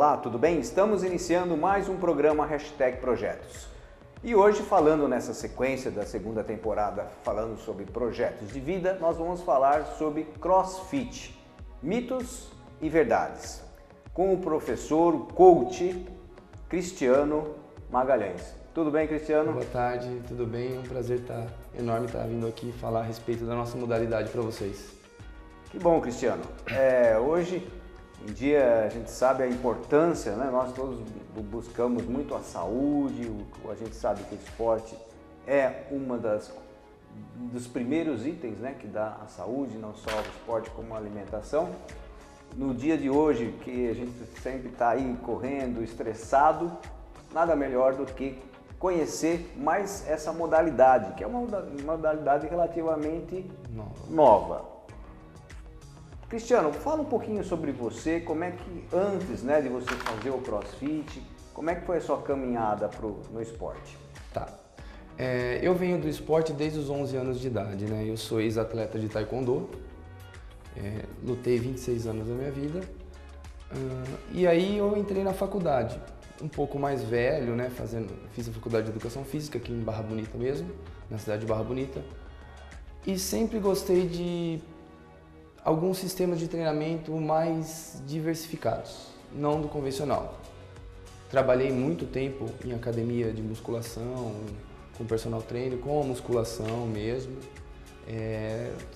Olá, tudo bem? Estamos iniciando mais um programa Projetos. E hoje, falando nessa sequência da segunda temporada, falando sobre projetos de vida, nós vamos falar sobre CrossFit, mitos e verdades, com o professor, o coach Cristiano Magalhães. Tudo bem, Cristiano? Boa tarde, tudo bem? É um prazer enorme estar vindo aqui falar a respeito da nossa modalidade para vocês. Que bom, Cristiano. Hoje em dia a gente sabe a importância, né? Nós todos buscamos muito a saúde, a gente sabe que o esporte é dos primeiros itens, né, que dá a saúde, não só o esporte como a alimentação. No dia de hoje, que a gente sempre está aí correndo, estressado, nada melhor do que conhecer mais essa modalidade, que é uma modalidade relativamente nova. Cristiano, fala um pouquinho sobre você, como é que antes, né, de você fazer o CrossFit, como é que foi a sua caminhada no esporte? Tá. Eu venho do esporte desde os 11 anos de idade, né? Eu sou ex-atleta de Taekwondo, lutei 26 anos da minha vida, e aí eu entrei na faculdade, um pouco mais velho, né? Fiz a faculdade de Educação Física aqui em Barra Bonita mesmo, na cidade de Barra Bonita, e sempre gostei de alguns sistemas de treinamento mais diversificados, não do convencional. Trabalhei muito tempo em academia de musculação, com personal trainer, com a musculação mesmo.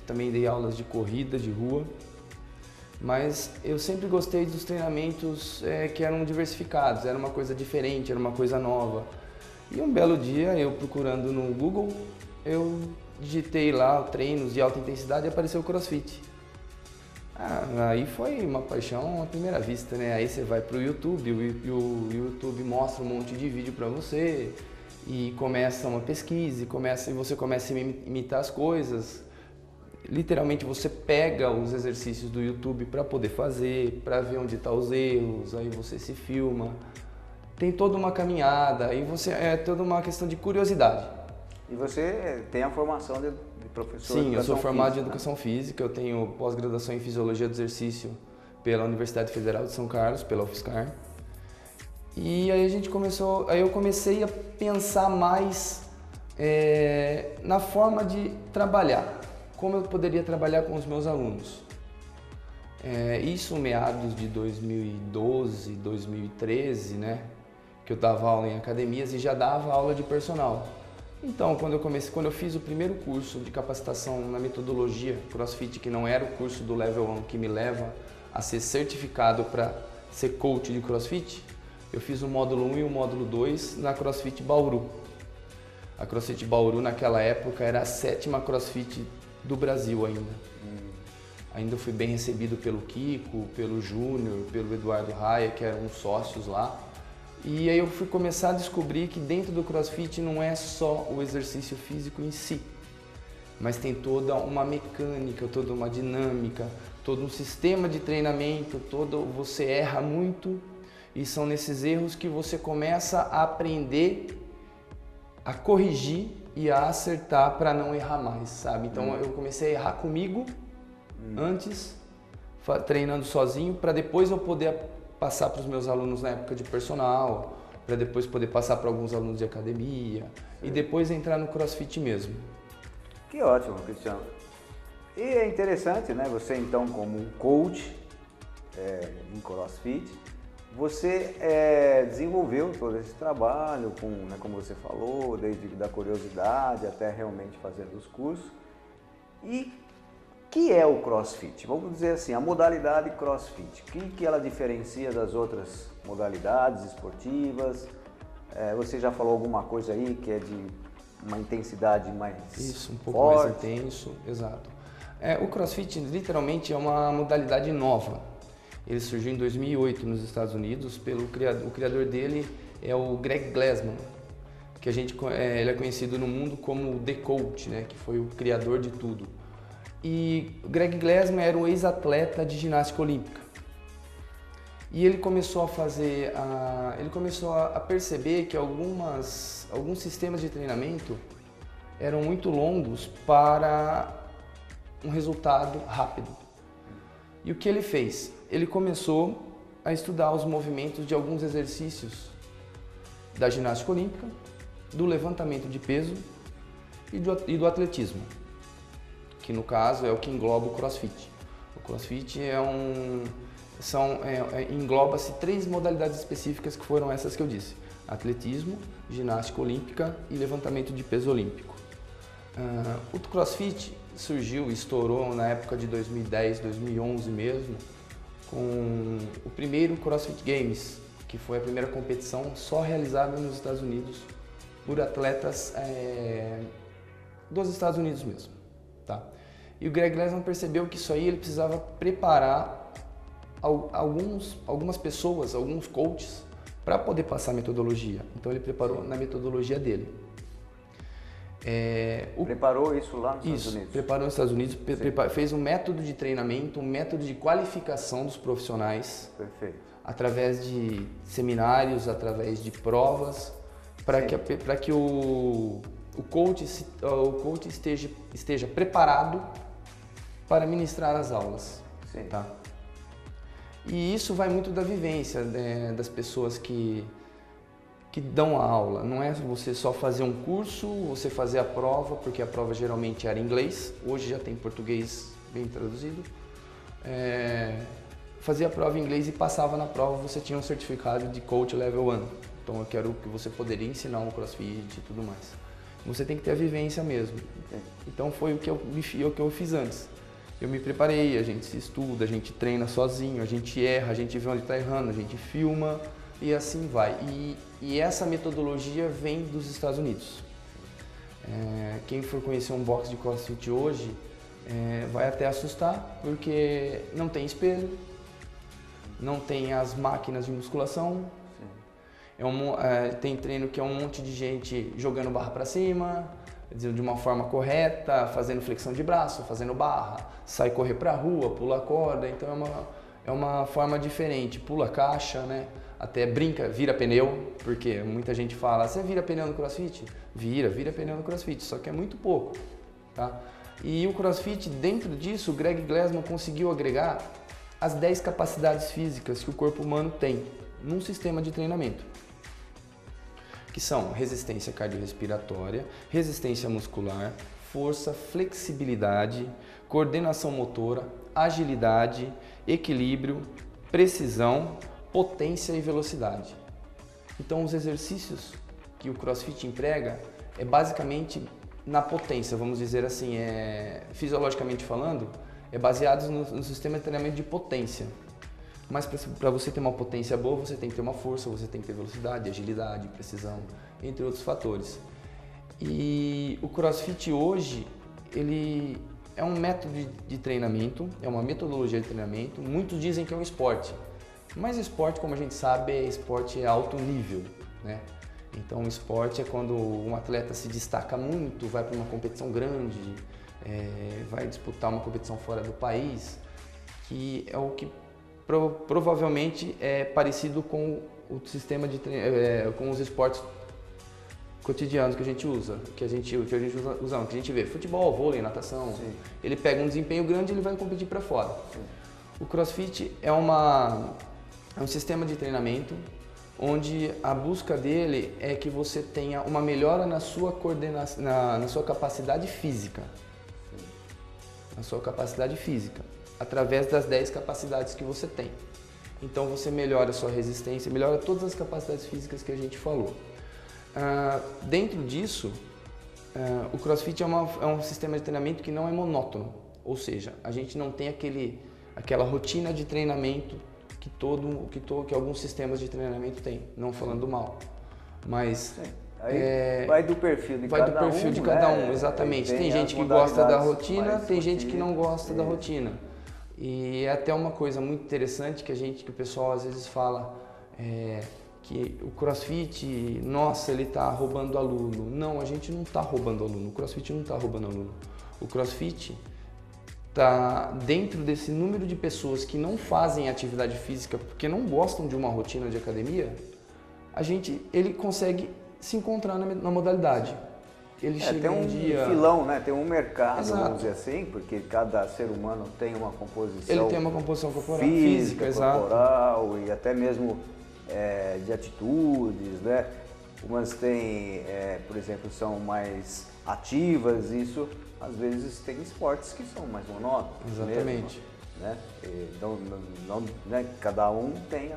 Também dei aulas de corrida, de rua, mas eu sempre gostei dos treinamentos que eram diversificados, era uma coisa diferente, era uma coisa nova. E um belo dia, eu procurando no Google, eu digitei lá treinos de alta intensidade e apareceu o CrossFit. Aí foi uma paixão à primeira vista, né? Aí você vai pro YouTube, o YouTube mostra um monte de vídeo para você e começa uma pesquisa e você começa a imitar as coisas. Literalmente você pega os exercícios do YouTube para poder fazer, para ver onde estão os erros, aí você se filma. Tem toda uma caminhada, aí é toda uma questão de curiosidade. E você tem a formação de professor? Sim, eu sou formado em Educação Física, eu tenho pós-graduação em Fisiologia do Exercício pela Universidade Federal de São Carlos, pela UFSCar. E aí eu comecei a pensar mais na forma de trabalhar, como eu poderia trabalhar com os meus alunos. Isso meados de 2012, 2013, né, que eu dava aula em academias e já dava aula de personal. Então, quando eu fiz o primeiro curso de capacitação na metodologia CrossFit, que não era o curso do Level 1 que me leva a ser certificado para ser coach de CrossFit, eu fiz o módulo 1 e o módulo 2 na CrossFit Bauru. A CrossFit Bauru naquela época era a 7ª CrossFit do Brasil ainda. Ainda fui bem recebido pelo Kiko, pelo Júnior, pelo Eduardo Raia, que eram sócios lá. E aí eu fui começar a descobrir que dentro do CrossFit não é só o exercício físico em si, mas tem toda uma mecânica, toda uma dinâmica, todo um sistema de treinamento, você erra muito e são nesses erros que você começa a aprender a corrigir e a acertar para não errar mais, sabe? Então eu comecei a errar comigo antes, treinando sozinho, para depois eu poder passar para os meus alunos na época de personal, para depois poder passar para alguns alunos de academia. Sim. E depois entrar no CrossFit mesmo. Que ótimo, Cristiano. E é interessante, né? Você então como um coach em CrossFit, você desenvolveu todo esse trabalho, como você falou, desde da curiosidade até realmente fazendo os cursos. E que é o CrossFit? Vamos dizer assim, a modalidade CrossFit. O que ela diferencia das outras modalidades esportivas? Você já falou alguma coisa aí que é de uma intensidade mais forte? Isso, um pouco mais intenso, exato. O CrossFit literalmente é uma modalidade nova. Ele surgiu em 2008 nos Estados Unidos, o criador dele é o Greg Glassman, que ele é conhecido no mundo como The Coach, né, que foi o criador de tudo. E o Greg Glassman era um ex-atleta de ginástica olímpica. E ele começou a perceber que alguns sistemas de treinamento eram muito longos para um resultado rápido. E o que ele fez? Ele começou a estudar os movimentos de alguns exercícios da ginástica olímpica, do levantamento de peso e do atletismo, que no caso é o que engloba o CrossFit. O CrossFit engloba-se 3 modalidades específicas que foram essas que eu disse: atletismo, ginástica olímpica e levantamento de peso olímpico. O CrossFit surgiu e estourou na época de 2010, 2011 mesmo, com o primeiro CrossFit Games, que foi a primeira competição só realizada nos Estados Unidos por atletas dos Estados Unidos mesmo, tá? E o Greg Glassman percebeu que isso aí ele precisava preparar algumas pessoas, alguns coaches, para poder passar a metodologia. Então ele preparou na metodologia dele. Preparou isso lá nos Estados Unidos? Preparou nos Estados Unidos, fez um método de treinamento, um método de qualificação dos profissionais. Perfeito. Através de seminários, através de provas, para que o coach esteja preparado para ministrar as aulas. Sim. Tá? E isso vai muito da vivência das pessoas que dão a aula. Não é você só fazer um curso, você fazer a prova, porque a prova geralmente era em inglês, hoje já tem português bem traduzido. Fazia a prova em inglês e passava na prova, você tinha um certificado de Coach Level 1. Então eu quero que você poderia ensinar um CrossFit e tudo mais. Você tem que ter a vivência mesmo. Então foi o que eu fiz antes. Eu me preparei, a gente se estuda, a gente treina sozinho, a gente erra, a gente vê onde está errando, a gente filma e assim vai. E essa metodologia vem dos Estados Unidos. Quem for conhecer um box de CrossFit hoje vai até assustar, porque não tem espelho, não tem as máquinas de musculação. Tem treino que é um monte de gente jogando barra para cima, de uma forma correta, fazendo flexão de braço, fazendo barra, sai correr para a rua, pula corda. Então é uma forma diferente, pula caixa, né? Até brinca, vira pneu, porque muita gente fala: você vira pneu no CrossFit? Vira pneu no CrossFit, só que é muito pouco, tá? E o CrossFit, dentro disso, o Greg Glassman conseguiu agregar as 10 capacidades físicas que o corpo humano tem num sistema de treinamento, que são resistência cardiorrespiratória, resistência muscular, força, flexibilidade, coordenação motora, agilidade, equilíbrio, precisão, potência e velocidade. Então os exercícios que o CrossFit emprega é basicamente na potência, vamos dizer assim, fisiologicamente falando, baseados no sistema de treinamento de potência. Mas para você ter uma potência boa, você tem que ter uma força, você tem que ter velocidade, agilidade, precisão, entre outros fatores. E o CrossFit hoje, ele é um método de treinamento, é uma metodologia de treinamento. Muitos dizem que é um esporte, mas esporte, como a gente sabe, esporte é alto nível, né? Então o esporte é quando um atleta se destaca muito, vai para uma competição grande, vai disputar uma competição fora do país, que é o que provavelmente é parecido com o sistema de com os esportes cotidianos que a gente usa, que a gente vê futebol, vôlei, natação. Sim. Ele pega um desempenho grande e ele vai competir para fora. Sim. O CrossFit é um sistema de treinamento onde a busca dele é que você tenha uma melhora na sua coordenação, na sua capacidade física. Sim. Na sua capacidade física, através das 10 capacidades que você tem. Então você melhora a sua resistência, melhora todas as capacidades físicas que a gente falou. Dentro disso, o CrossFit é um sistema de treinamento que não é monótono, ou seja, a gente não tem aquela rotina de treinamento que alguns sistemas de treinamento têm, não falando mal, mas vai do perfil de cada um. Vai do perfil de cada um, exatamente. Tem gente que gosta da rotina, tem gente que não gosta da rotina. E é até uma coisa muito interessante que o pessoal às vezes fala que o CrossFit, nossa, ele está roubando aluno. Não, a gente não está roubando aluno. O CrossFit não está roubando aluno. O CrossFit está dentro desse número de pessoas que não fazem atividade física porque não gostam de uma rotina de academia. Ele consegue se encontrar na modalidade. ele chega tem um um dia... filão, né? Tem um mercado, Exato. vamos dizer assim, porque cada ser humano tem uma composição Ele tem uma composição corporal, física, exato. corporal e até mesmo de atitudes, né? Umas têm, por exemplo, são mais ativas, isso às vezes tem esportes que são mais monótonos. Exatamente. Mesmo, né? Então, né? Cada um tem,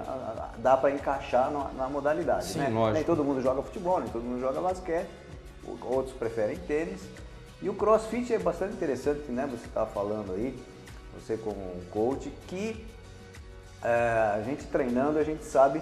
dá para encaixar na modalidade. Sim, né? lógico. Nem todo mundo joga futebol, nem todo mundo joga basquete, outros preferem tênis. E o CrossFit é bastante interessante, né? Você estava falando aí, você como um coach, que a gente treinando, a gente sabe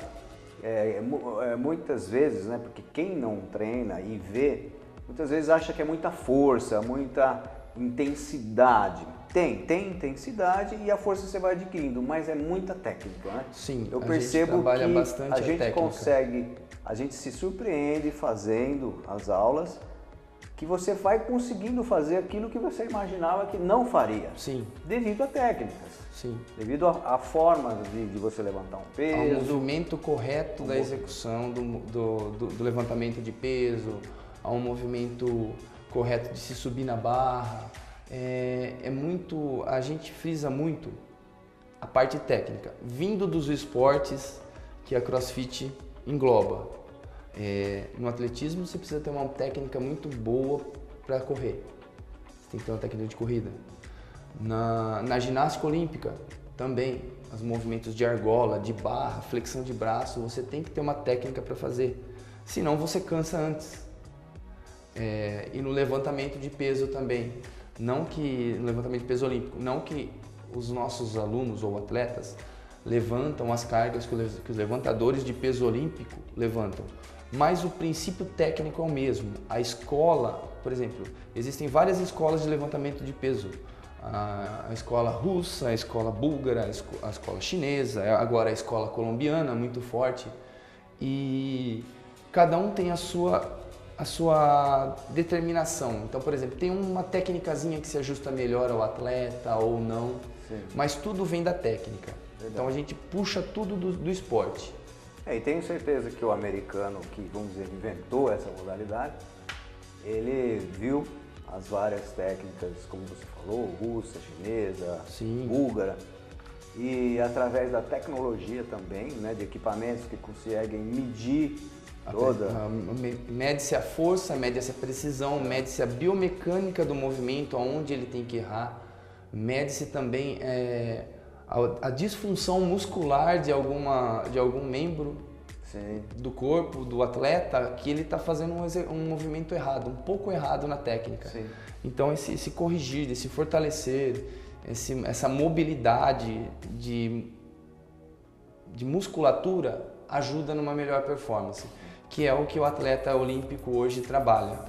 muitas vezes, né? Porque quem não treina e vê, muitas vezes acha que é muita força, muita intensidade. Tem intensidade e a força você vai adquirindo, mas é muita técnica, né? Sim, eu percebo que a gente técnica. consegue, a gente se surpreende fazendo as aulas, que você vai conseguindo fazer aquilo que você imaginava que não faria. Sim. Devido a técnicas. Sim. Devido à forma de você levantar um peso. Ao movimento correto da execução do levantamento de peso, ao movimento correto de se subir na barra. A gente frisa muito a parte técnica, vindo dos esportes que a CrossFit engloba. No atletismo você precisa ter uma técnica muito boa para correr, você tem que ter uma técnica de corrida. Na ginástica olímpica também, os movimentos de argola, de barra, flexão de braço, você tem que ter uma técnica para fazer, senão você cansa antes. E no levantamento de peso também, no levantamento de peso olímpico, não que os nossos alunos ou atletas levantam as cargas que os levantadores de peso olímpico levantam, mas o princípio técnico é o mesmo. A escola, por exemplo, existem várias escolas de levantamento de peso, a escola russa, a escola búlgara, a escola chinesa, agora a escola colombiana, muito forte, e cada um tem a sua determinação. Então, por exemplo, tem uma técnicazinha que se ajusta melhor ao atleta ou não. Sim. Mas tudo vem da técnica. Verdade. Então a gente puxa tudo do esporte. E tenho certeza que o americano que, vamos dizer, inventou essa modalidade, ele viu as várias técnicas, como você falou, russa, chinesa, sim, búlgara, e através da tecnologia também, né, de equipamentos que conseguem medir mede-se a força, mede-se a precisão, mede-se a biomecânica do movimento, aonde ele tem que errar, mede-se também a disfunção muscular de algum membro, sim, do corpo, do atleta, que ele está fazendo um movimento errado, um pouco errado na técnica. Sim. Então esse corrigir, esse fortalecer, essa mobilidade de musculatura ajuda numa melhor performance, que é o que o atleta olímpico hoje trabalha.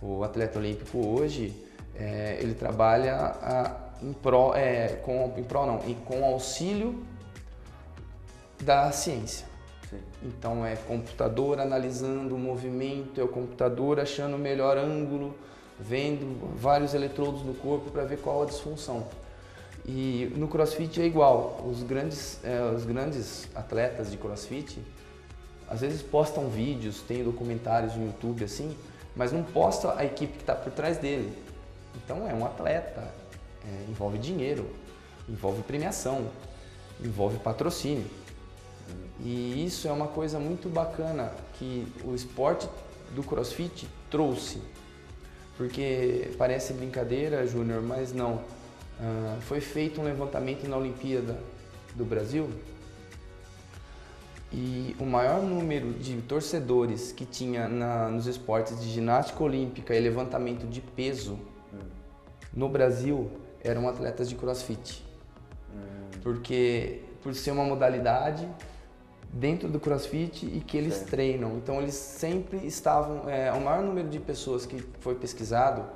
O atleta olímpico hoje, ele trabalha com auxílio da ciência. Sim. Então é computador analisando o movimento, é o computador achando o melhor ângulo, vendo vários eletrodos no corpo para ver qual a disfunção. E no CrossFit é igual, os grandes atletas de CrossFit às vezes postam vídeos, tem documentários no YouTube assim, mas não posta a equipe que está por trás dele. Então é um atleta, envolve dinheiro, envolve premiação, envolve patrocínio. E isso é uma coisa muito bacana que o esporte do CrossFit trouxe. Porque parece brincadeira, Júnior, mas não. Foi feito um levantamento na Olimpíada do Brasil e o maior número de torcedores que tinha nos esportes de ginástica olímpica e levantamento de peso no Brasil eram atletas de CrossFit. Porque por ser uma modalidade dentro do CrossFit e que eles treinam, então eles sempre estavam, o maior número de pessoas que foi pesquisado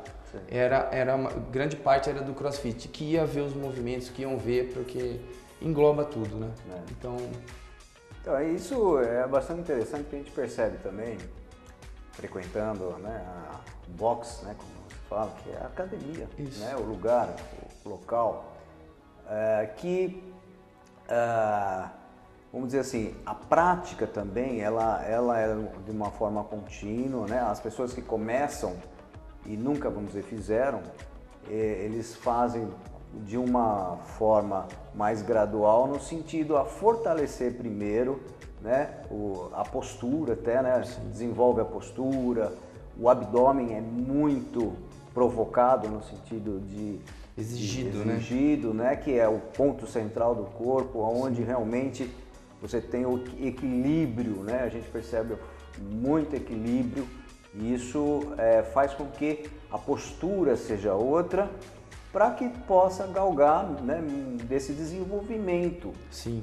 grande parte era do CrossFit, que ia ver os movimentos, que iam ver, porque engloba tudo, né? Então isso é bastante interessante, que a gente percebe também, frequentando, né, a box, né, como se fala, que é a academia, né, o lugar, o local, vamos dizer assim, a prática também, ela é de uma forma contínua, né? As pessoas que começam e nunca, vamos dizer, fizeram, eles fazem de uma forma mais gradual, no sentido a fortalecer primeiro, né, a postura até, né, desenvolve a postura, o abdômen é muito provocado no sentido de exigido, né, que é o ponto central do corpo, onde realmente você tem o equilíbrio, né, a gente percebe muito equilíbrio, e isso faz com que a postura seja outra, para que possa galgar, né, desse desenvolvimento,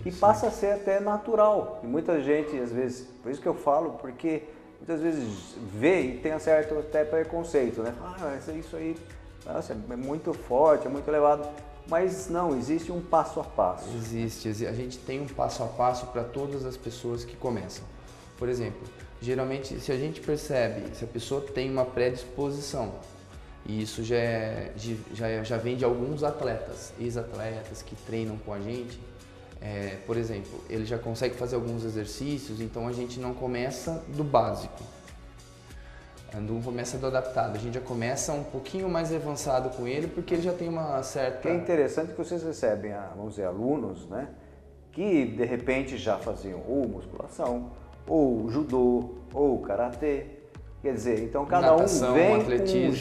que passa a ser até natural. E muita gente, às vezes, por isso que eu falo, porque muitas vezes vê e tem um certo até preconceito, né? Isso aí, nossa, é muito forte, é muito elevado. Mas não, existe um passo a passo. Existe, a gente tem um passo a passo para todas as pessoas que começam. Por exemplo, geralmente se a gente percebe, se a pessoa tem uma predisposição, e isso já vem de alguns atletas, ex-atletas que treinam com a gente. Por exemplo, ele já consegue fazer alguns exercícios, então a gente não começa do básico, não começa do adaptado, a gente já começa um pouquinho mais avançado com ele, porque ele já tem uma certa... É interessante que vocês recebem, vamos dizer, alunos, né, que de repente já faziam ou musculação, ou judô, ou karatê. Quer dizer, então cada natação, um vem atletismo,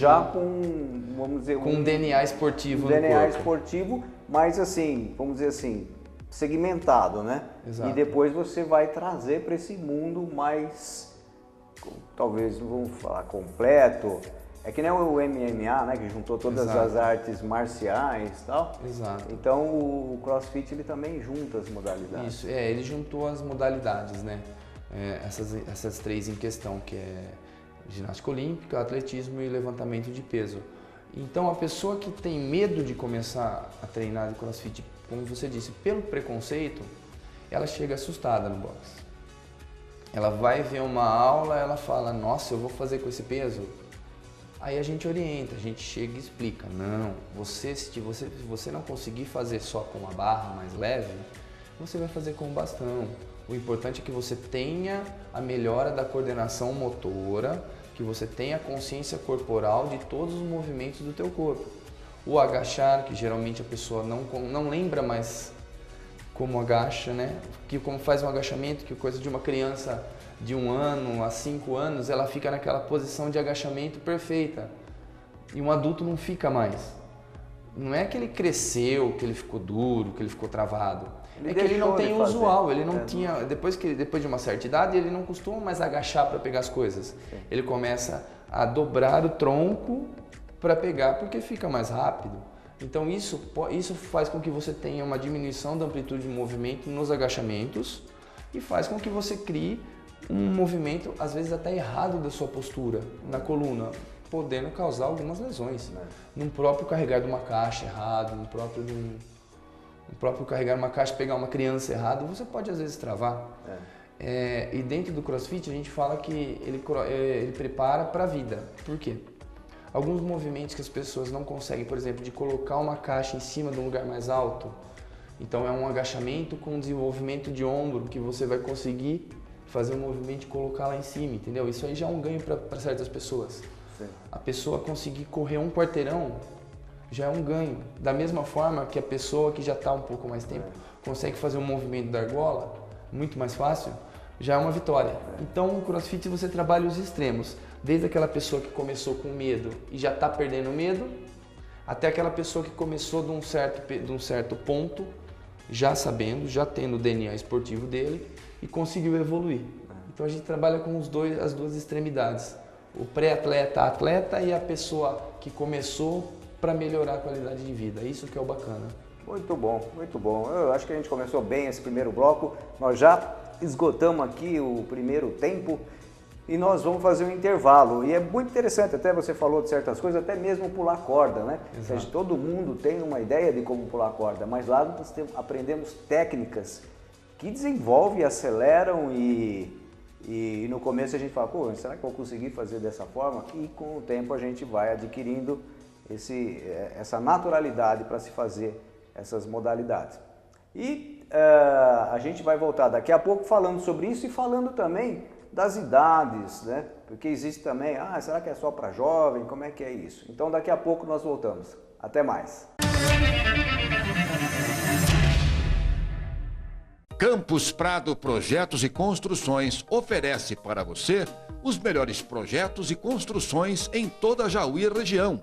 vamos dizer, com um DNA esportivo no DNA corpo. esportivo, mas assim, vamos dizer assim, segmentado, né? Exato. E depois você vai trazer para esse mundo mais, talvez, não vamos falar completo, é que nem o MMA, né? Que juntou todas as artes marciais e tal. Exato. Então o CrossFit ele também junta as modalidades. Isso, ele juntou as modalidades, né? Essas três em questão, que é ginástica olímpica, atletismo e levantamento de peso. Então a pessoa que tem medo de começar a treinar de CrossFit, como você disse, pelo preconceito, ela chega assustada no box. Ela vai ver uma aula, ela fala, nossa, eu vou fazer com esse peso? Aí a gente orienta, a gente chega e explica, não, se você não conseguir fazer só com uma barra mais leve, você vai fazer com um bastão. O importante é que você tenha a melhora da coordenação motora, que você tenha a consciência corporal de todos os movimentos do teu corpo. O agachar, que geralmente a pessoa não lembra mais como agacha, né? Como faz um agachamento, que coisa de uma criança de 1 ano a 5 anos, ela fica naquela posição de agachamento perfeita. E um adulto não fica mais. Não é que ele cresceu, que ele ficou duro, que ele ficou travado. É que ele não tem o usual, ele não tinha, depois de uma certa idade, ele não costuma mais agachar para pegar as coisas. Sim. Ele começa a dobrar o tronco para pegar, porque fica mais rápido. Então isso faz com que você tenha uma diminuição da amplitude de movimento nos agachamentos e faz com que você crie um movimento, às vezes até errado da sua postura na coluna, podendo causar algumas lesões. Num próprio carregar de uma caixa errado, no próprio carregar uma caixa e pegar uma criança errado, você pode às vezes travar. E dentro do CrossFit a gente fala que ele prepara para a vida. Por quê? Alguns movimentos que as pessoas não conseguem, por exemplo, de colocar uma caixa em cima de um lugar mais alto. Então é um agachamento com desenvolvimento de ombro que você vai conseguir fazer um movimento e colocar lá em cima, entendeu? Isso aí já é um ganho para certas pessoas. Sim. A pessoa conseguir correr 1 quarteirão já é um ganho. Da mesma forma que a pessoa que já está um pouco mais tempo consegue fazer um movimento da argola muito mais fácil, já é uma vitória. Então, no CrossFit você trabalha os extremos. Desde aquela pessoa que começou com medo e já está perdendo medo, até aquela pessoa que começou de um certo ponto, já sabendo, já tendo o DNA esportivo dele e conseguiu evoluir. Então a gente trabalha com as duas extremidades. O pré-atleta, atleta e a pessoa que começou para melhorar a qualidade de vida. Isso que é o bacana. Muito bom, muito bom. Eu acho que a gente começou bem esse primeiro bloco. Nós já esgotamos aqui o primeiro tempo e nós vamos fazer um intervalo. E é muito interessante, até você falou de certas coisas, até mesmo pular corda, né? Ou seja, todo mundo tem uma ideia de como pular corda, mas lá nós aprendemos técnicas que desenvolvem, aceleram e no começo a gente fala, pô, será que eu vou conseguir fazer dessa forma? E com o tempo a gente vai adquirindo essa naturalidade para se fazer essas modalidades. E a gente vai voltar daqui a pouco falando sobre isso e falando também das idades, né? Porque existe também, será que é só para jovem? Como é que é isso? Então daqui a pouco nós voltamos. Até mais. Campus Prado Projetos e Construções oferece para você os melhores projetos e construções em toda a Jaú e região.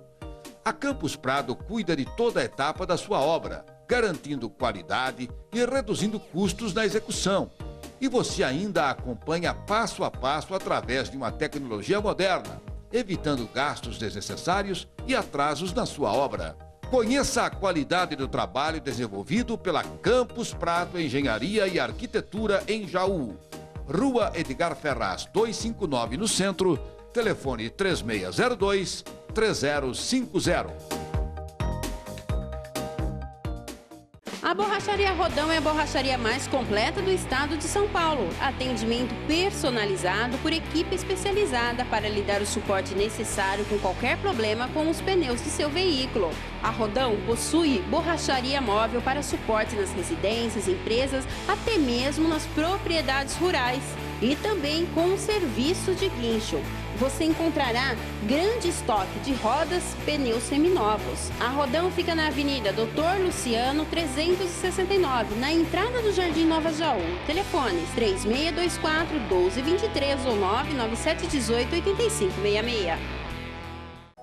A Campus Prado cuida de toda a etapa da sua obra, garantindo qualidade e reduzindo custos na execução. E você ainda acompanha passo a passo através de uma tecnologia moderna, evitando gastos desnecessários e atrasos na sua obra. Conheça a qualidade do trabalho desenvolvido pela Campus Prado Engenharia e Arquitetura em Jaú. Rua Edgar Ferraz, 259 no centro, telefone 3602-3050. A Borracharia Rodão é a borracharia mais completa do estado de São Paulo. Atendimento personalizado por equipe especializada para lhe dar o suporte necessário com qualquer problema com os pneus de seu veículo. A Rodão possui borracharia móvel para suporte nas residências, empresas, até mesmo nas propriedades rurais. E também com um serviço de guincho. Você encontrará grande estoque de rodas, pneus seminovos. A Rodão fica na Avenida Doutor Luciano 369, na entrada do Jardim Nova Jaú. Telefones 3624-1223 ou 99718-8566.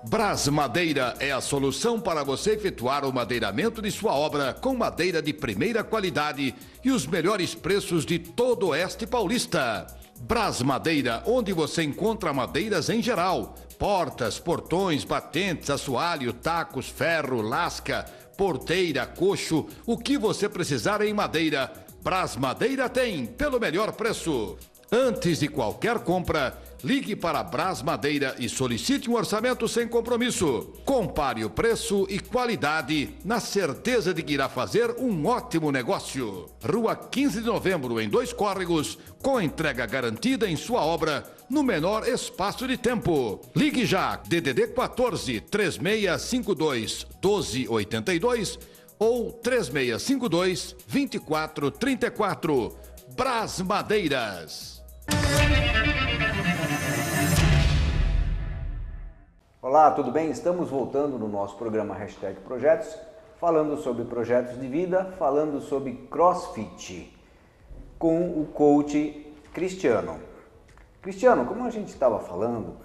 Brás Madeira é a solução para você efetuar o madeiramento de sua obra com madeira de primeira qualidade e os melhores preços de todo o Oeste Paulista. Brás Madeira, onde você encontra madeiras em geral: portas, portões, batentes, assoalho, tacos, ferro, lasca, porteira, coxo, o que você precisar em madeira, Brás Madeira tem, pelo melhor preço. Antes de qualquer compra, ligue para Brás Madeira e solicite um orçamento sem compromisso. Compare o preço e qualidade na certeza de que irá fazer um ótimo negócio. Rua 15 de Novembro, em 2 Córregos, com entrega garantida em sua obra no menor espaço de tempo. Ligue já, DDD 14 3652 1282 ou 3652 2434. Brás Madeiras. Olá, tudo bem? Estamos voltando no nosso programa #Projetos, falando sobre projetos de vida, falando sobre CrossFit, com o coach Cristiano. Cristiano, como a gente estava falando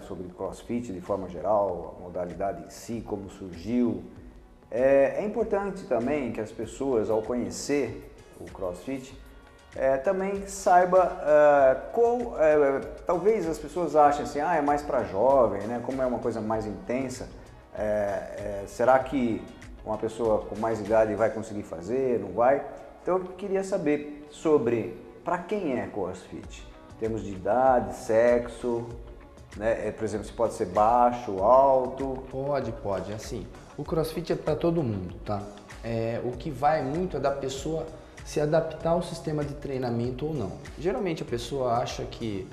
sobre CrossFit de forma geral, a modalidade em si, como surgiu, é importante também que as pessoas, ao conhecer o CrossFit, também saiba talvez as pessoas achem assim, é mais para jovem, né? Como é uma coisa mais intensa, será que uma pessoa com mais idade vai conseguir fazer, não vai? Então eu queria saber sobre para quem é CrossFit, em termos de idade, sexo, né? Por exemplo, se pode ser baixo, alto? Pode, assim, o CrossFit é para todo mundo, tá? O que vai muito é da pessoa se adaptar ao sistema de treinamento ou não. Geralmente a pessoa acha que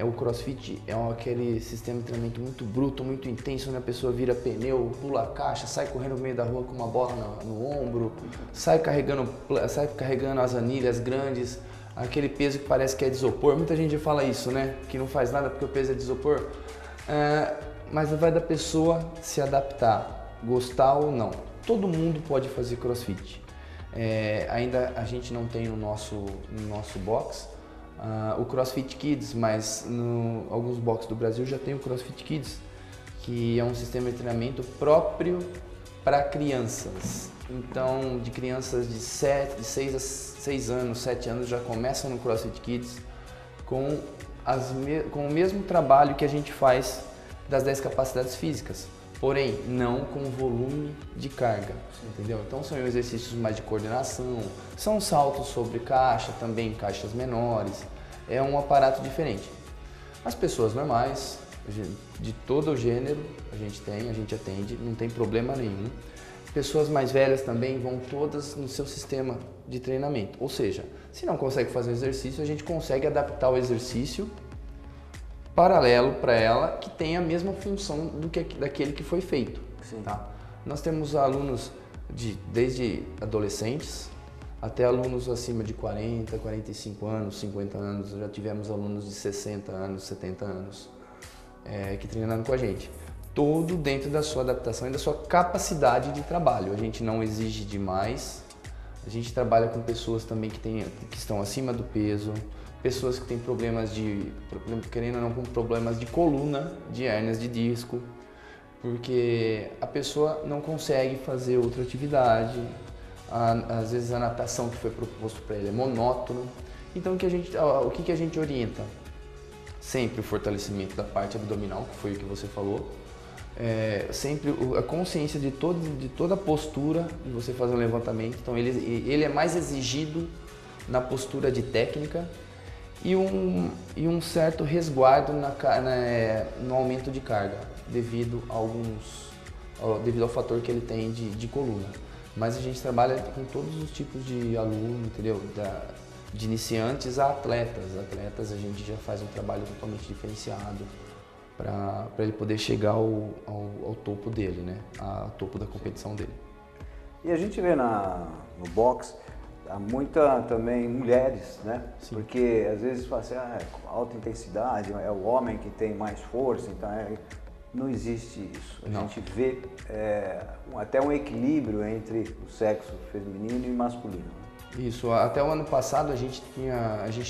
o CrossFit é aquele sistema de treinamento muito bruto, muito intenso, onde a pessoa vira pneu, pula a caixa, sai correndo no meio da rua com uma bola no ombro, sai carregando as anilhas grandes, aquele peso que parece que é de isopor. Muita gente fala isso, né? Que não faz nada porque o peso é de isopor. Mas vai da pessoa se adaptar, gostar ou não. Todo mundo pode fazer CrossFit. Ainda a gente não tem no nosso box o CrossFit Kids, mas alguns boxes do Brasil já tem o CrossFit Kids, que é um sistema de treinamento próprio para crianças. Então, de crianças de 6 a 6 anos, 7 anos já começam no CrossFit Kids com o mesmo trabalho que a gente faz das 10 capacidades físicas. Porém, não com volume de carga, entendeu? Então são exercícios mais de coordenação, são saltos sobre caixa, também caixas menores, é um aparato diferente. As pessoas normais, de todo o gênero, a gente atende, não tem problema nenhum. Pessoas mais velhas também vão todas no seu sistema de treinamento, ou seja, se não consegue fazer o exercício, a gente consegue adaptar o exercício paralelo para ela, que tem a mesma função daquele que foi feito. Tá? Nós temos alunos desde adolescentes até alunos acima de 40, 45 anos, 50 anos, já tivemos alunos de 60 anos, 70 anos que treinaram com a gente. Todo dentro da sua adaptação e da sua capacidade de trabalho. A gente não exige demais, a gente trabalha com pessoas também que estão acima do peso, pessoas que têm querendo ou não, com problemas de coluna, de hérnias de disco, porque a pessoa não consegue fazer outra atividade, às vezes a natação que foi proposto para ele é monótono. Então o que a gente orienta? Sempre o fortalecimento da parte abdominal, que foi o que você falou, sempre a consciência de toda a postura de você fazer um levantamento. Então ele é mais exigido na postura de técnica e um certo resguardo no aumento de carga, devido ao fator que ele tem de coluna. Mas a gente trabalha com todos os tipos de aluno, entendeu? De iniciantes a atletas. Atletas a gente já faz um trabalho totalmente diferenciado para ele poder chegar ao topo dele, né? Ao topo da competição dele. E a gente vê no boxe há muita também mulheres, né? Sim. Porque às vezes fala assim, alta intensidade, é o homem que tem mais força, então não existe isso. A gente vê até um equilíbrio entre o sexo feminino e masculino. Isso, até o ano passado a gente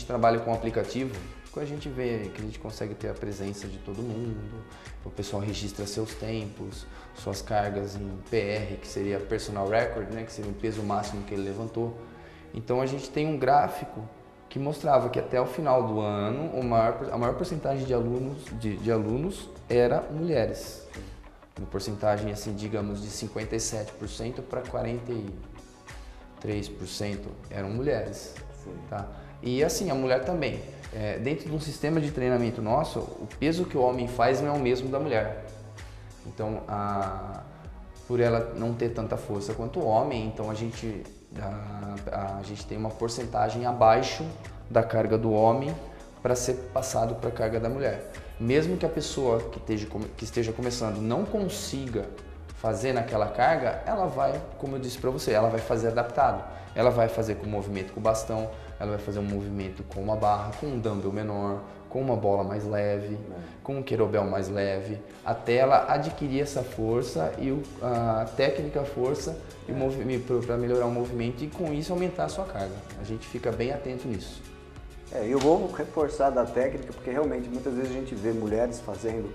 trabalha com um aplicativo, que a gente vê que a gente consegue ter a presença de todo mundo, o pessoal registra seus tempos, suas cargas em PR, que seria Personal Record, né, que seria o peso máximo que ele levantou. Então a gente tem um gráfico que mostrava que até o final do ano a maior porcentagem de alunos era mulheres. Uma porcentagem, assim, digamos, de 57% para 43% eram mulheres. Tá? E assim, a mulher também. Dentro de um sistema de treinamento nosso, o peso que o homem faz não é o mesmo da mulher. Então, por ela não ter tanta força quanto o homem, então a gente tem uma porcentagem abaixo da carga do homem para ser passado para a carga da mulher. Mesmo que a pessoa que esteja começando não consiga fazer naquela carga, ela vai, como eu disse para você, ela vai fazer adaptado. Ela vai fazer com movimento com o bastão, ela vai fazer um movimento com uma barra, com um dumbbell menor, com uma bola mais leve, com um kettlebell mais leve, até ela adquirir essa força e a técnica, a força para melhorar o movimento e com isso aumentar a sua carga. A gente fica bem atento nisso. Eu vou reforçar da técnica, porque realmente muitas vezes a gente vê mulheres fazendo,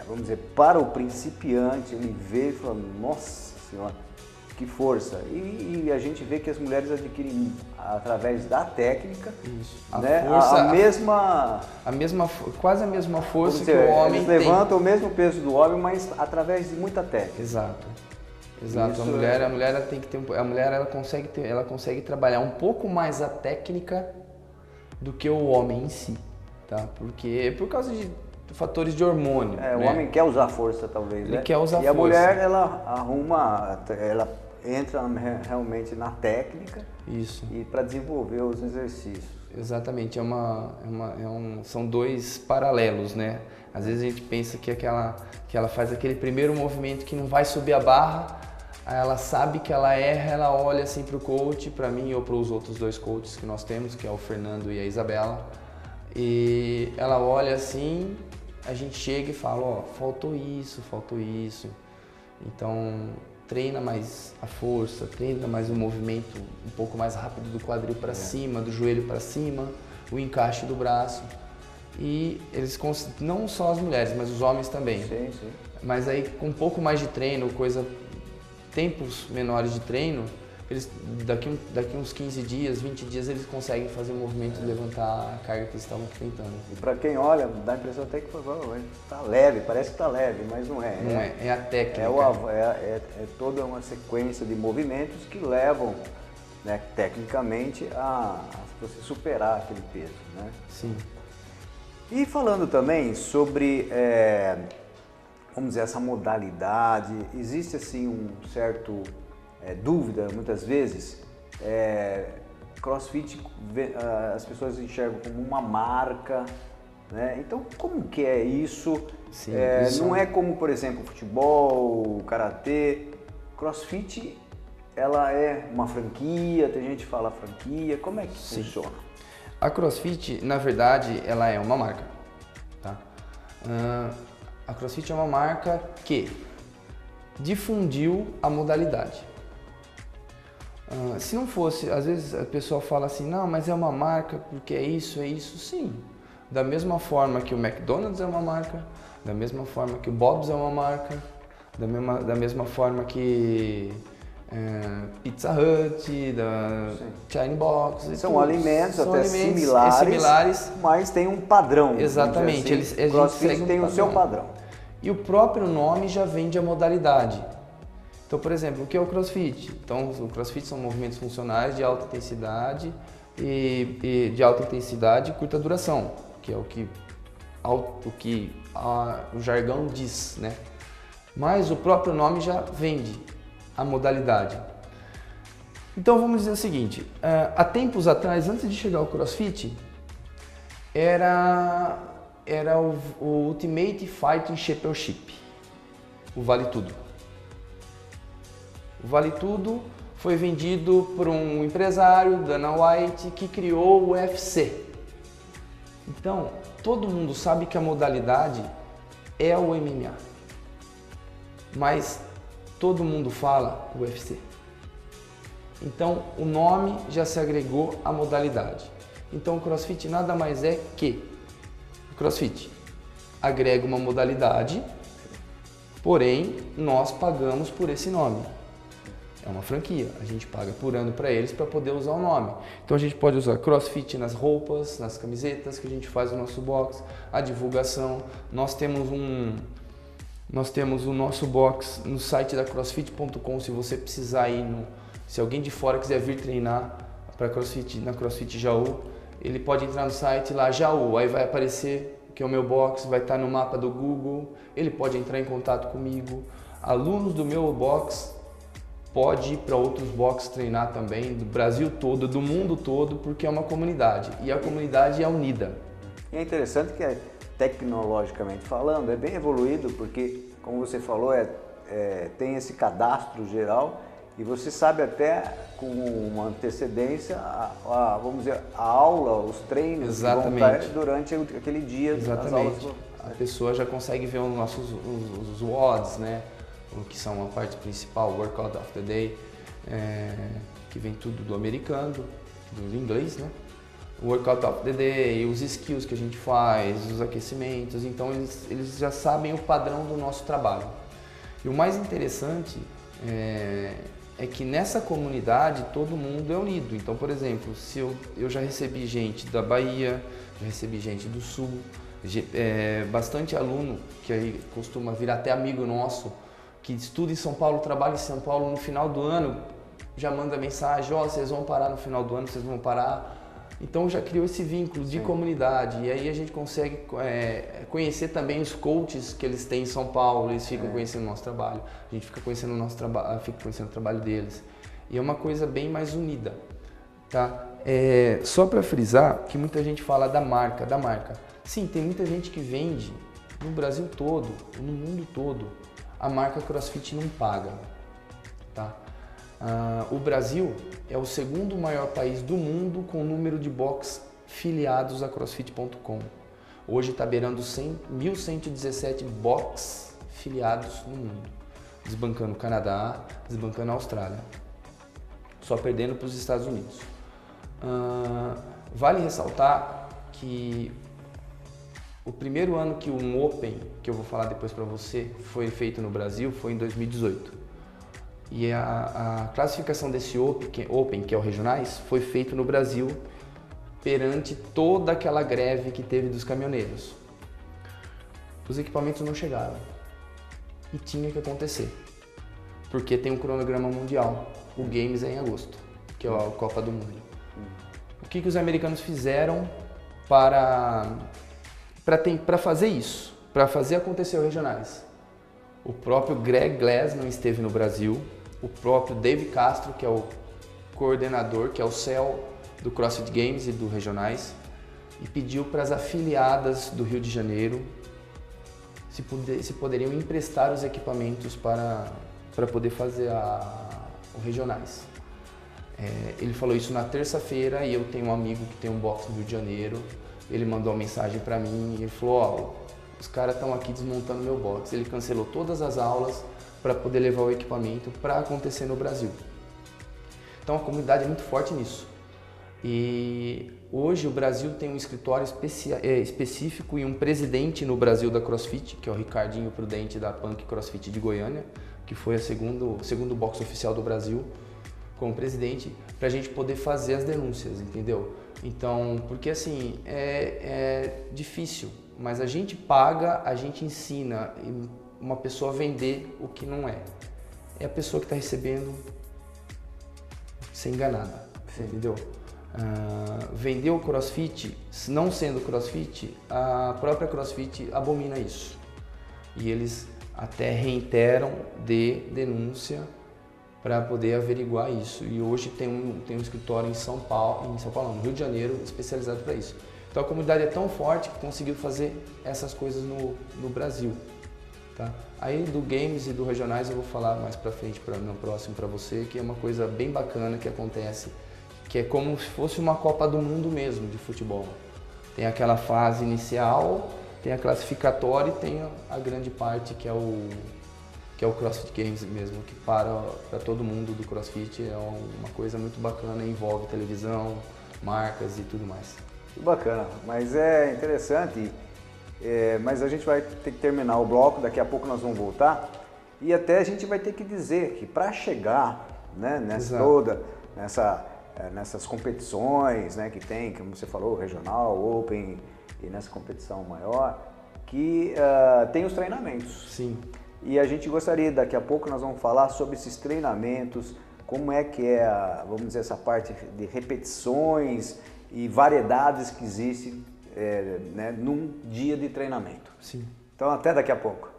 vamos dizer, para o principiante, ele vê e fala, nossa senhora, que força. E a gente vê que as mulheres adquirem, através da técnica, né, quase a mesma força que o homem tem. Eles levantam o mesmo peso do homem, mas através de muita técnica. Exato. A mulher ela consegue trabalhar um pouco mais a técnica do que o homem em si, tá? Porque por causa de fatores de hormônio. O homem quer usar força, talvez. Ele quer usar força. E a mulher, ela entra realmente na técnica. Isso. E para desenvolver os exercícios. Exatamente, são dois paralelos, né? Às vezes a gente pensa que ela faz aquele primeiro movimento que não vai subir a barra, aí ela sabe que ela erra, ela olha assim para o coach, para mim ou para os outros dois coaches que nós temos, que é o Fernando e a Isabela, e ela olha assim, a gente chega e fala, faltou isso. Então treina mais a força, treina mais o movimento um pouco mais rápido do quadril para cima, do joelho para cima, o encaixe do braço. E eles, não só as mulheres, mas os homens também. Sim. Mas aí com um pouco mais de treino, tempos menores de treino, eles daqui uns 15 dias, 20 dias, eles conseguem fazer o movimento de levantar a carga que eles estavam tentando. E para quem olha, dá a impressão até que tá leve, parece que tá leve, mas não é. Não é a técnica. É toda uma sequência de movimentos que levam, né, tecnicamente a você superar aquele peso, né? Sim. E falando também sobre, vamos dizer, essa modalidade, existe assim um certo dúvida muitas vezes, CrossFit as pessoas enxergam como uma marca, né? Então como que é isso? Sim, não é como, por exemplo, futebol, karatê. CrossFit ela é uma franquia? Tem gente que fala franquia. Como é que funciona? A CrossFit, na verdade, ela é uma marca. Tá? A CrossFit é uma marca que difundiu a modalidade. Se não fosse, às vezes a pessoa fala assim, não, mas é uma marca porque é isso, sim. Da mesma forma que o McDonald's é uma marca, da mesma forma que o Bob's é uma marca, da mesma forma que Pizza Hut, da China Box. São alimentos até similares, mas tem um padrão. Exatamente. Assim. O CrossFit tem o seu padrão. E o próprio nome já vende a modalidade. Então, por exemplo, o que é o CrossFit? Então, o CrossFit são movimentos funcionais de alta intensidade e curta duração, que é o que o jargão diz, né? Mas o próprio nome já vende a modalidade. Então, vamos dizer o seguinte, há tempos atrás, antes de chegar ao CrossFit, era o Ultimate Fighting Championship, o Vale Tudo. O Vale Tudo foi vendido por um empresário, Dana White, que criou o UFC. Então, todo mundo sabe que a modalidade é o MMA, mas todo mundo fala UFC. Então, o nome já se agregou à modalidade. Então, o CrossFit nada mais é que o CrossFit agrega uma modalidade, porém, nós pagamos por esse nome. É uma franquia, a gente paga por ano para eles para poder usar o nome. Então a gente pode usar CrossFit nas roupas, nas camisetas que a gente faz no nosso box, a divulgação. Nós temos o nosso box no site da crossfit.com, se você precisar ir, se alguém de fora quiser vir treinar para CrossFit, na CrossFit Jaú, ele pode entrar no site lá, Jaú, aí vai aparecer que é o meu box, vai estar no mapa do Google, ele pode entrar em contato comigo. Alunos do meu box pode ir para outros boxes treinar também, do Brasil todo, do mundo todo, porque é uma comunidade e a comunidade é unida. E é interessante que, tecnologicamente falando, é bem evoluído, porque, como você falou, tem esse cadastro geral e você sabe até com uma antecedência, vamos dizer, a aula, os treinos. Exatamente. Que vão estar durante aquele dia. Exatamente. As aulas. A pessoa já consegue ver os nossos os WODs, né? O que são a parte principal, Workout of the Day, que vem tudo do americano, do inglês, né? O Workout of the Day, os skills que a gente faz, os aquecimentos, então eles já sabem o padrão do nosso trabalho. E o mais interessante é que nessa comunidade todo mundo é unido. Então, por exemplo, se eu já recebi gente da Bahia, já recebi gente do Sul, bastante aluno que aí costuma vir até amigo nosso, que estuda em São Paulo, trabalha em São Paulo, no final do ano já manda mensagem, vocês vão parar no final do ano, vocês vão parar. Então já criou esse vínculo de comunidade e aí a gente consegue conhecer também os coaches que eles têm em São Paulo, eles ficam conhecendo o nosso trabalho, a gente fica conhecendo o nosso trabalho, fica conhecendo o trabalho deles. E é uma coisa bem mais unida, tá? Só para frisar que muita gente fala da marca. Sim, tem muita gente que vende no Brasil todo, no mundo todo. A marca CrossFit não paga, tá? O Brasil é o segundo maior país do mundo com o número de box filiados a crossfit.com. Hoje está beirando 1.117 box filiados no mundo, desbancando o Canadá, desbancando a Austrália, só perdendo para os Estados Unidos. Vale ressaltar que o primeiro ano que um Open, que eu vou falar depois para você, foi feito no Brasil foi em 2018. E a classificação desse Open, que é o Regionais, foi feito no Brasil perante toda aquela greve que teve dos caminhoneiros. Os equipamentos não chegaram e tinha que acontecer, porque tem um cronograma mundial, o Games é em agosto, que é a Copa do Mundo. O que os americanos fizeram para fazer isso, para fazer acontecer os Regionais? O próprio Greg Glassman esteve no Brasil, o próprio Dave Castro, que é o coordenador, que é o CEO do CrossFit Games e do Regionais, e pediu para as afiliadas do Rio de Janeiro se poderiam emprestar os equipamentos para poder fazer o Regionais. Ele falou isso na terça-feira e eu tenho um amigo que tem um box no Rio de Janeiro. Ele mandou uma mensagem para mim e ele falou, ó, os caras estão aqui desmontando meu box. Ele cancelou todas as aulas para poder levar o equipamento para acontecer no Brasil. Então a comunidade é muito forte nisso. E hoje o Brasil tem um escritório específico e um presidente no Brasil da CrossFit, que é o Ricardinho Prudente da Punk CrossFit de Goiânia, que foi o segundo box oficial do Brasil, como presidente, para a gente poder fazer as denúncias, entendeu? Então, porque assim, é difícil, mas a gente paga, a gente ensina uma pessoa a vender o que não é. É a pessoa que está recebendo ser enganada, entendeu? Vender o CrossFit, não sendo CrossFit, a própria CrossFit abomina isso. E eles até reiteram de denúncia para poder averiguar isso. E hoje tem um escritório em São Paulo, não, no Rio de Janeiro, especializado para isso. Então a comunidade é tão forte que conseguiu fazer essas coisas no Brasil. Tá? Aí do Games e do Regionais eu vou falar mais para frente, no próximo para você, que é uma coisa bem bacana que acontece, que é como se fosse uma Copa do Mundo mesmo de futebol. Tem aquela fase inicial, tem a classificatória e tem a grande parte que é o CrossFit Games mesmo, que para todo mundo do CrossFit é uma coisa muito bacana, envolve televisão, marcas e tudo mais. Que bacana, mas é interessante, mas a gente vai ter que terminar o bloco, daqui a pouco nós vamos voltar e até a gente vai ter que dizer que para chegar, né, nessas competições, né, que tem, como você falou, regional, open e nessa competição maior, que tem os treinamentos. Sim. E a gente gostaria, daqui a pouco nós vamos falar sobre esses treinamentos, como é que vamos dizer, essa parte de repetições e variedades que existem né, num dia de treinamento. Sim. Então até daqui a pouco.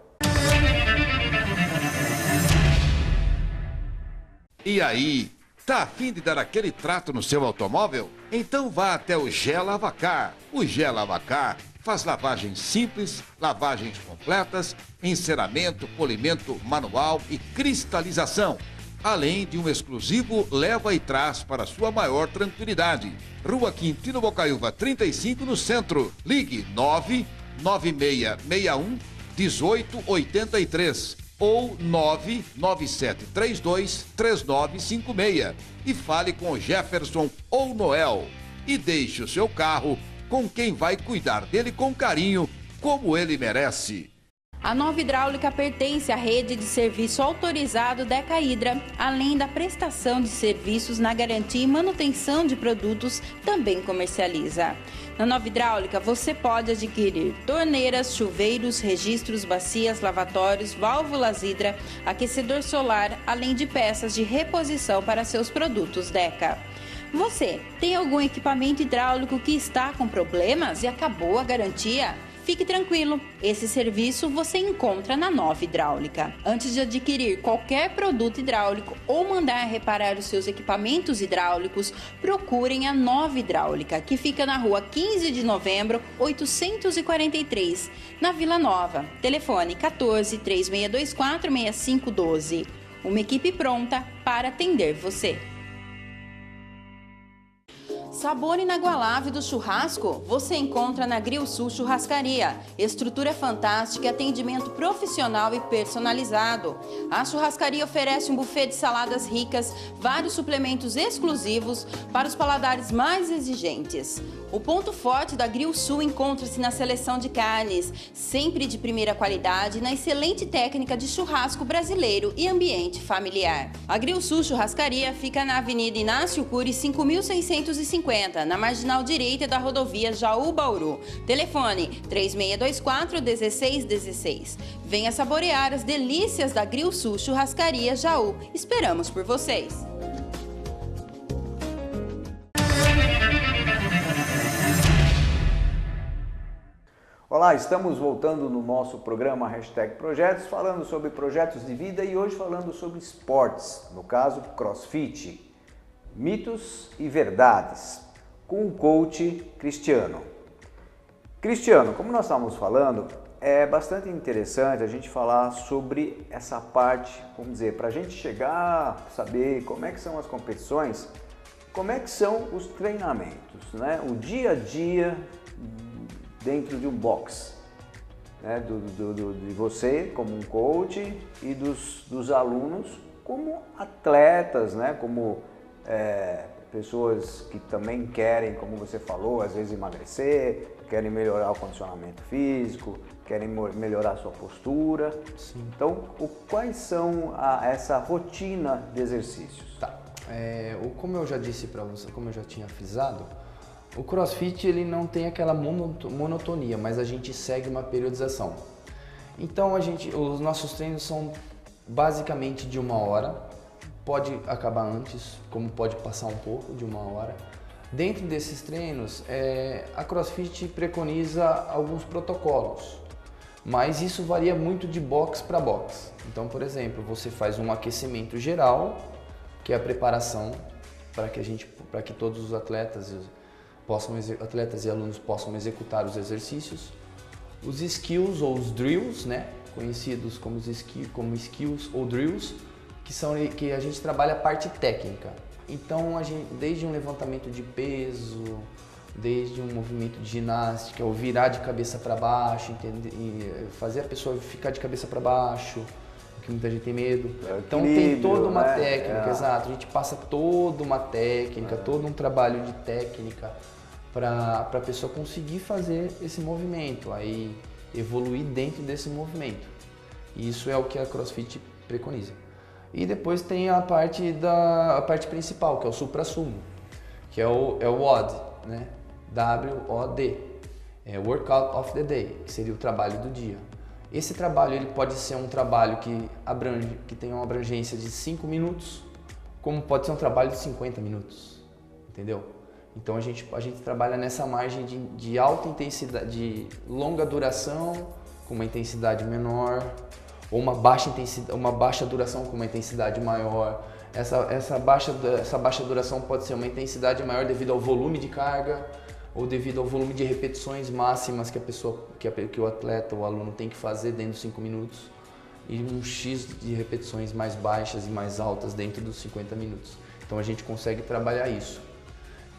E aí, tá a fim de dar aquele trato no seu automóvel? Então vá até o Gel Lavacar. O Gel Lavacar faz lavagens simples, lavagens completas, enceramento, polimento manual e cristalização, além de um exclusivo leva e traz para sua maior tranquilidade. Rua Quintino Bocaiúva 35 no centro. Ligue 99661 1883 ou 99732 3956 e fale com Jefferson ou Noel e deixe o seu carro com quem vai cuidar dele com carinho, como ele merece. A Nova Hidráulica pertence à rede de serviço autorizado Deca Hidra, além da prestação de serviços na garantia e manutenção de produtos, também comercializa. Na Nova Hidráulica você pode adquirir torneiras, chuveiros, registros, bacias, lavatórios, válvulas Hidra, aquecedor solar, além de peças de reposição para seus produtos Deca. Você tem algum equipamento hidráulico que está com problemas e acabou a garantia? Fique tranquilo, esse serviço você encontra na Nova Hidráulica. Antes de adquirir qualquer produto hidráulico ou mandar reparar os seus equipamentos hidráulicos, procurem a Nova Hidráulica, que fica na rua 15 de novembro, 843, na Vila Nova. Telefone 14 3624 6512. Uma equipe pronta para atender você. Sabor inagualável do churrasco você encontra na Grill Sul Churrascaria. Estrutura fantástica e atendimento profissional e personalizado. A churrascaria oferece um buffet de saladas ricas, vários suplementos exclusivos para os paladares mais exigentes. O ponto forte da Grill Sul encontra-se na seleção de carnes, sempre de primeira qualidade e na excelente técnica de churrasco brasileiro e ambiente familiar. A Grill Sul Churrascaria fica na Avenida Inácio Cury 5650, na marginal direita da rodovia Jaú-Bauru. Telefone 3624-1616. Venha saborear as delícias da Grill Sul Churrascaria Jaú. Esperamos por vocês! Olá, estamos voltando no nosso programa #Projetos, falando sobre projetos de vida e hoje falando sobre esportes, no caso CrossFit, mitos e verdades, com o coach Cristiano. Cristiano, como nós estávamos falando, é bastante interessante a gente falar sobre essa parte, vamos dizer, para a gente chegar a saber como é que são as competições, como é que são os treinamentos, né? O dia a dia dentro de um box, né? De você como um coach e dos alunos como atletas, né? Como pessoas que também querem, como você falou, às vezes emagrecer, querem melhorar o condicionamento físico, querem melhorar a sua postura. Sim. Então, quais são essa rotina de exercícios? Tá. Como eu já disse para você, como eu já tinha frisado, o CrossFit ele não tem aquela monotonia, mas a gente segue uma periodização. Então os nossos treinos são basicamente de 1 hora. Pode acabar antes, como pode passar um pouco de 1 hora. Dentro desses treinos, a CrossFit preconiza alguns protocolos, mas isso varia muito de box para box. Então, por exemplo, você faz um aquecimento geral, que é a preparação para que todos os atletas e alunos possam executar os exercícios. Os skills ou os drills, né, conhecidos como skills ou drills, que a gente trabalha a parte técnica. Então, desde um levantamento de peso, desde um movimento de ginástica, ou virar de cabeça para baixo, e fazer a pessoa ficar de cabeça para baixo, que muita gente tem medo. Então tem toda uma técnica, exato. A gente passa toda uma técnica, todo um trabalho de técnica para a pessoa conseguir fazer esse movimento, aí evoluir dentro desse movimento. E isso é o que a CrossFit preconiza. E depois tem a parte principal, que é o supra-sumo, que é o WOD, né? WOD, Workout of the Day, que seria o trabalho do dia. Esse trabalho ele pode ser um trabalho que tem uma abrangência de 5 minutos, como pode ser um trabalho de 50 minutos, entendeu? Então a gente trabalha nessa margem de alta intensidade, de longa duração, com uma intensidade menor, ou uma baixa duração com uma intensidade maior. Essa baixa duração pode ser uma intensidade maior devido ao volume de carga ou devido ao volume de repetições máximas que o atleta ou o aluno tem que fazer dentro dos 5 minutos, e um X de repetições mais baixas e mais altas dentro dos 50 minutos. Então a gente consegue trabalhar isso.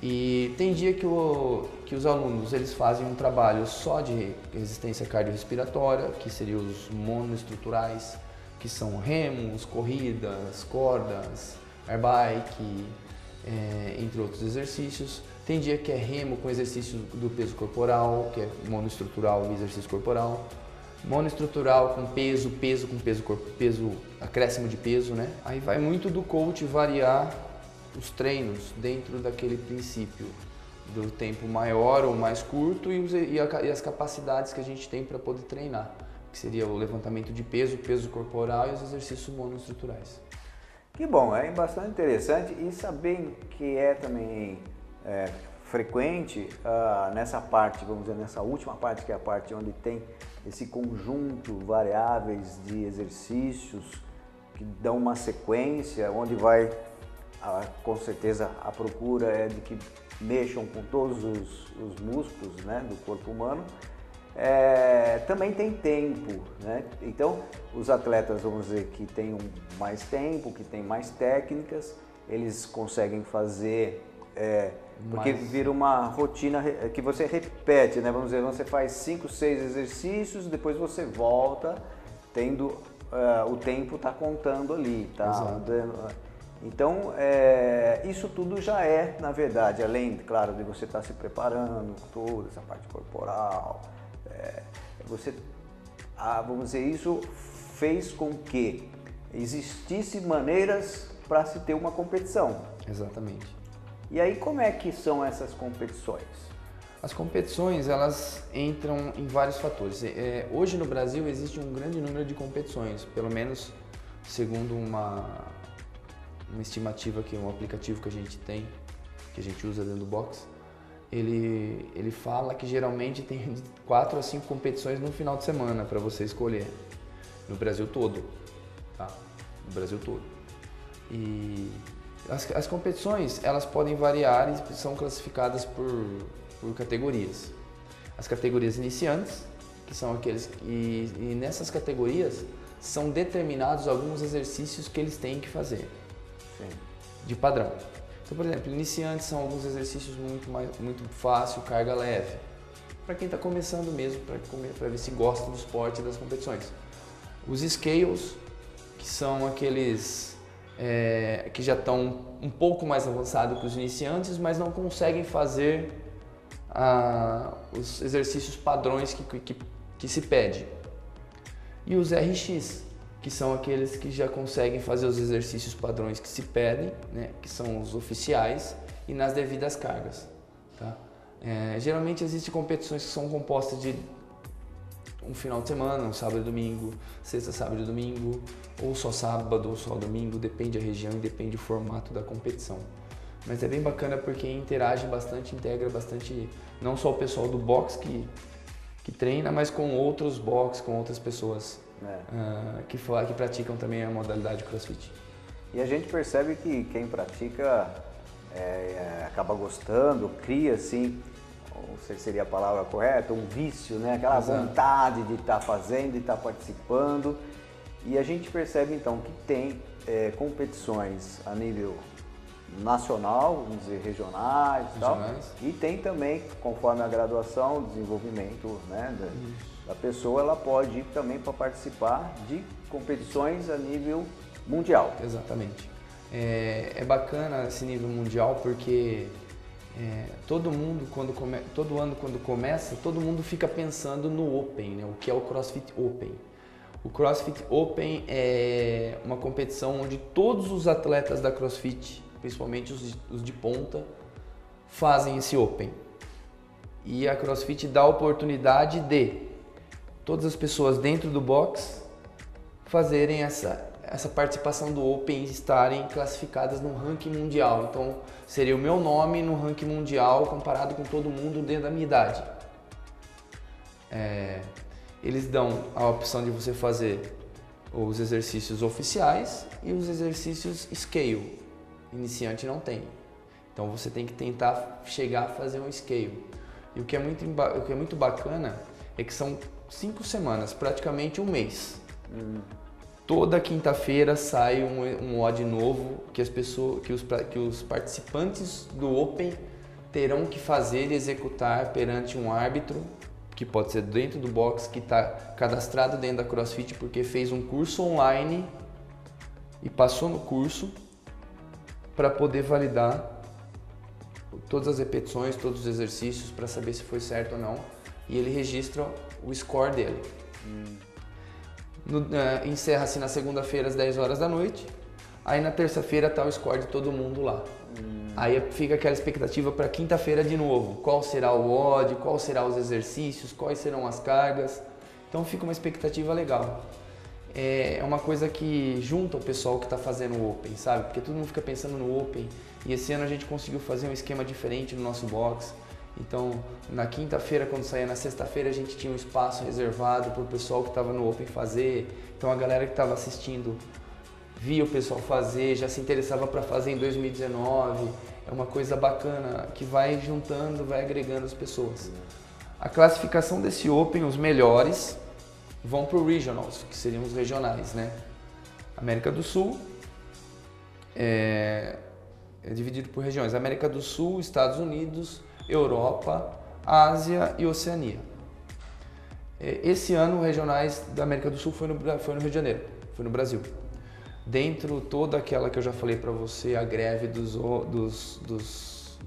E tem dia que os alunos eles fazem um trabalho só de resistência cardiorrespiratória, que seriam os monoestruturais, que são remos, corridas, cordas, airbike, entre outros exercícios. Tem dia que é remo com exercício do peso corporal, que é monoestrutural e exercício corporal. Monoestrutural com peso, acréscimo de peso, né? Aí vai muito do coach variar os treinos dentro daquele princípio do tempo maior ou mais curto e as capacidades que a gente tem para poder treinar, que seria o levantamento de peso, peso corporal e os exercícios monoestruturais. Que bom, é bastante interessante, e saber que é também frequente nessa parte, vamos dizer, nessa última parte, que é a parte onde tem esse conjunto variáveis de exercícios que dão uma sequência, onde vai com certeza a procura é de que mexam com todos os músculos, né, do corpo humano. Também tem tempo, né? Então os atletas, vamos dizer, que têm mais tempo, que têm mais técnicas, eles conseguem fazer, porque vira uma rotina que você repete, né? Vamos dizer, você faz 5, 6 exercícios, depois você volta, tendo o tempo está contando ali, tá? Então, isso tudo já na verdade, além, claro, de você estar se preparando, toda essa parte corporal, vamos dizer, isso fez com que existissem maneiras para se ter uma competição. Exatamente. E aí, como é que são essas competições? As competições, elas entram em vários fatores. Hoje no Brasil existe um grande número de competições, pelo menos segundo uma estimativa, que é um aplicativo que a gente tem, que a gente usa dentro do box, ele fala que geralmente tem 4 a 5 competições no final de semana para você escolher, no Brasil todo, tá? No Brasil todo. E as competições, elas podem variar e são classificadas por categorias. As categorias iniciantes, que são aqueles e nessas categorias são determinados alguns exercícios que eles têm que fazer. Sim. De padrão. Então, por exemplo, iniciantes são alguns exercícios muito fácil, carga leve. Para quem está começando mesmo, para ver se gosta do esporte e das competições. Os scales, que são aqueles que já estão um pouco mais avançados que os iniciantes, mas não conseguem fazer os exercícios padrões que se pede. E os RX, que são aqueles que já conseguem fazer os exercícios padrões que se pedem, né, que são os oficiais e nas devidas cargas. Tá? Geralmente existem competições que são compostas de um final de semana, um sábado e domingo, sexta, sábado e domingo, ou só sábado ou só domingo, depende da região e depende do formato da competição. Mas é bem bacana porque interage bastante, integra bastante, não só o pessoal do boxe que treina, mas com outros boxe, com outras pessoas que praticam também a modalidade CrossFit. E a gente percebe que quem pratica acaba gostando, cria assim, não sei se seria a palavra correta, um vício, né? Aquela vontade de estar fazendo, de estar participando. E a gente percebe então que tem competições a nível nacional, vamos dizer, regionais e tal. E tem também, conforme a graduação, o desenvolvimento, né, da pessoa, ela pode ir também para participar de competições a nível mundial. Exatamente. É bacana esse nível mundial porque todo ano quando começa, todo mundo fica pensando no Open, né, o que é o CrossFit Open. O CrossFit Open é uma competição onde todos os atletas da CrossFit, principalmente os de ponta, fazem esse Open. E a CrossFit dá a oportunidade de todas as pessoas dentro do box fazerem essa participação do Open e estarem classificadas no ranking mundial. Então, seria o meu nome no ranking mundial comparado com todo mundo dentro da minha idade. Eles dão a opção de você fazer os exercícios oficiais e os exercícios scale. Iniciante não tem. Então você tem que tentar chegar a fazer um scale. E o que é muito bacana é que são 5 semanas, praticamente um mês. Toda quinta-feira sai um WOD novo que os participantes do Open terão que fazer e executar perante um árbitro, que pode ser dentro do box, que está cadastrado dentro da CrossFit porque fez um curso online e passou no curso para poder validar todas as repetições, todos os exercícios para saber se foi certo ou não, e ele registra o score dele. Encerra-se na segunda-feira às 10 horas da noite, aí na terça-feira está o score de todo mundo lá. Aí fica aquela expectativa para quinta-feira de novo, qual será o WOD, qual serão os exercícios, quais serão as cargas, então fica uma expectativa legal. É uma coisa que junta o pessoal que está fazendo o Open, sabe? Porque todo mundo fica pensando no Open e esse ano a gente conseguiu fazer um esquema diferente no nosso box. Então, na quinta-feira, quando saía na sexta-feira, a gente tinha um espaço reservado para o pessoal que estava no Open fazer. Então, a galera que estava assistindo via o pessoal fazer, já se interessava para fazer em 2019. É uma coisa bacana que vai juntando, vai agregando as pessoas. A classificação desse Open, os melhores, vão para o Regionals, que seriam os regionais, né? América do Sul é dividido por regiões. América do Sul, Estados Unidos, Europa, Ásia e Oceania. Esse ano, os regionais da América do Sul foi no Rio de Janeiro, foi no Brasil. Dentro toda aquela que eu já falei para você, a greve dos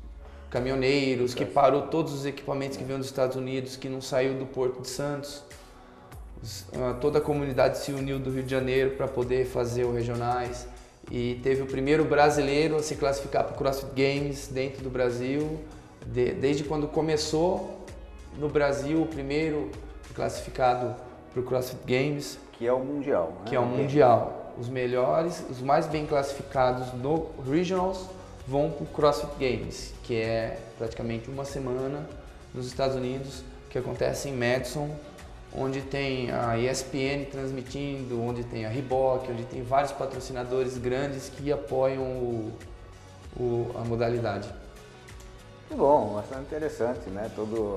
caminhoneiros, que parou todos os equipamentos que vinham dos Estados Unidos, que não saiu do Porto de Santos. Toda a comunidade se uniu do Rio de Janeiro para poder fazer os regionais e teve o primeiro brasileiro a se classificar para o CrossFit Games dentro do Brasil. Desde quando começou no Brasil, o primeiro classificado para o CrossFit Games. Que é o Mundial, né? Que é o Mundial. Os melhores, os mais bem classificados no Regionals vão para o CrossFit Games, que é praticamente uma semana nos Estados Unidos, que acontece em Madison, onde tem a ESPN transmitindo, onde tem a Reebok, onde tem vários patrocinadores grandes que apoiam a modalidade. Muito bom, bastante interessante, né?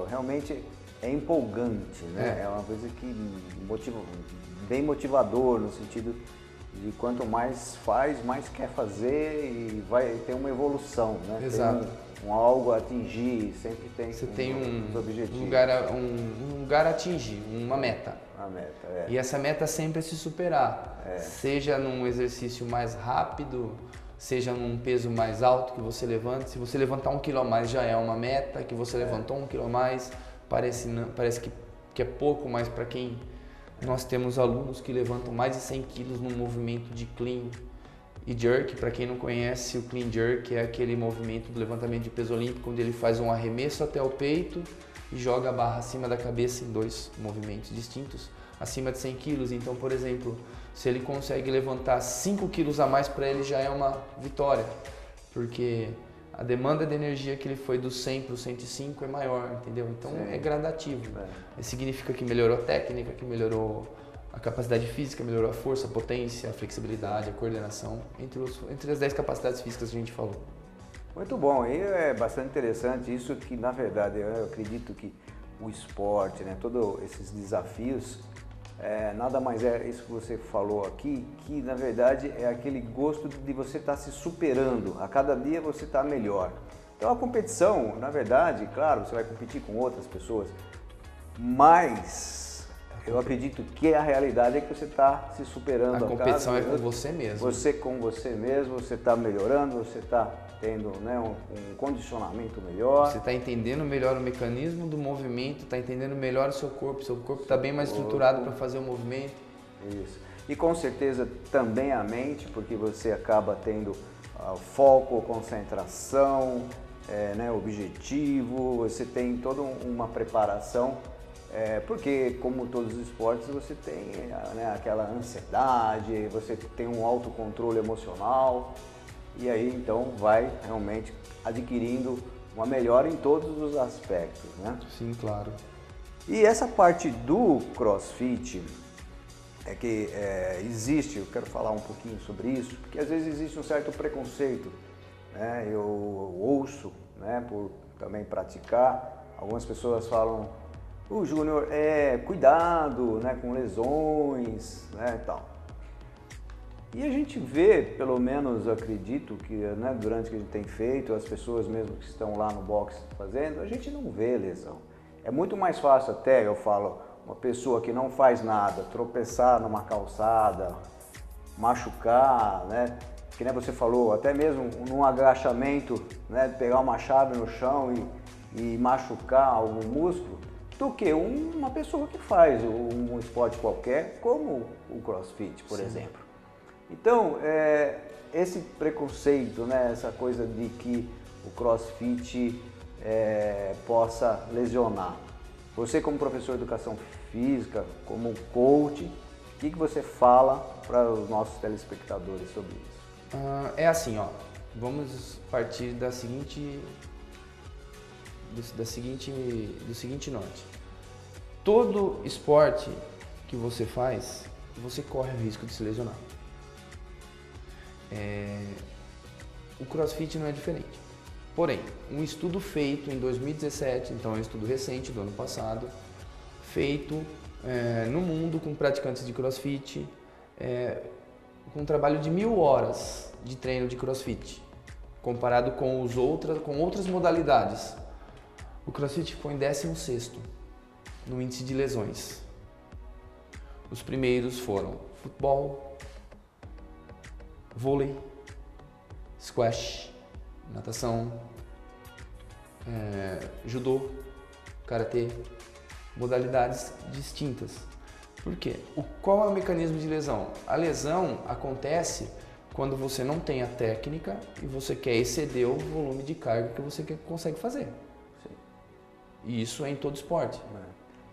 Realmente é empolgante, né? É uma coisa que motiva, bem motivador no sentido de quanto mais faz, mais quer fazer e vai ter uma evolução, né? Exato. Tem algo a atingir, sempre tem Você tem objetivos. um lugar a atingir, uma meta. A meta, E essa meta sempre é se superar, seja num exercício mais rápido, seja num peso mais alto que você levante. Se você levantar 1 quilo a mais já é uma meta, que você levantou 1 quilo a mais, parece que é pouco, mas para quem... Nós temos alunos que levantam mais de 100 quilos no movimento de clean e jerk. Para quem não conhece, o clean jerk é aquele movimento do levantamento de peso olímpico, onde ele faz um arremesso até o peito e joga a barra acima da cabeça em 2 movimentos distintos, acima de 100 quilos. Então, por exemplo, se ele consegue levantar 5 quilos a mais, para ele já é uma vitória, porque a demanda de energia que ele foi do 100 para o 105 é maior, entendeu? Então é gradativo. Significa que melhorou a técnica, que melhorou a capacidade física, melhorou a força, a potência, a flexibilidade, a coordenação, entre as 10 capacidades físicas que a gente falou. Muito bom, e é bastante interessante isso que, na verdade, eu acredito que o esporte, né, todos esses desafios, nada mais é isso que você falou aqui, que na verdade é aquele gosto de você estar se superando, a cada dia você está melhor. Então a competição, na verdade, claro, você vai competir com outras pessoas, mas eu acredito que a realidade é que você está se superando. A competição é com você mesmo. Você com você mesmo, você está melhorando, você está tendo, né, um condicionamento melhor. Você está entendendo melhor o mecanismo do movimento, está entendendo melhor o seu corpo está bem mais estruturado para fazer o movimento. Isso. E com certeza também a mente, porque você acaba tendo foco, concentração, né, objetivo, você tem toda uma preparação, porque como todos os esportes você tem, né, aquela ansiedade, você tem um autocontrole emocional. E aí, então, vai realmente adquirindo uma melhora em todos os aspectos, né? Sim, claro. E essa parte do CrossFit, que existe, eu quero falar um pouquinho sobre isso, porque às vezes existe um certo preconceito, né? Eu ouço, né, por também praticar, algumas pessoas falam, Júnior, cuidado, né, com lesões, né, e tal. E a gente vê, pelo menos acredito que, né, durante que a gente tem feito, as pessoas mesmo que estão lá no box fazendo, a gente não vê lesão. É muito mais fácil até, eu falo, uma pessoa que não faz nada, tropeçar numa calçada, machucar, né? Que nem você falou, até mesmo num agachamento, né, pegar uma chave no chão e machucar algum músculo, do que uma pessoa que faz um esporte qualquer, como o CrossFit, por exemplo. Então, esse preconceito, né, essa coisa de que o CrossFit possa lesionar. Você como professor de educação física, como coach, o que você fala para os nossos telespectadores sobre isso? É assim, ó, vamos partir do seguinte norte. Todo esporte que você faz, você corre o risco de se lesionar. O CrossFit não é diferente. Porém, um estudo feito em 2017, então é um estudo recente do ano passado, feito no mundo com praticantes de CrossFit, com um trabalho de 1000 horas de treino de CrossFit, comparado com outras modalidades. O CrossFit foi em 16º no índice de lesões. Os primeiros foram futebol, vôlei, squash, natação, judô, karatê, modalidades distintas. Por quê? Qual é o mecanismo de lesão? A lesão acontece quando você não tem a técnica e você quer exceder o volume de carga que você consegue fazer. Sim. E isso é em todo esporte.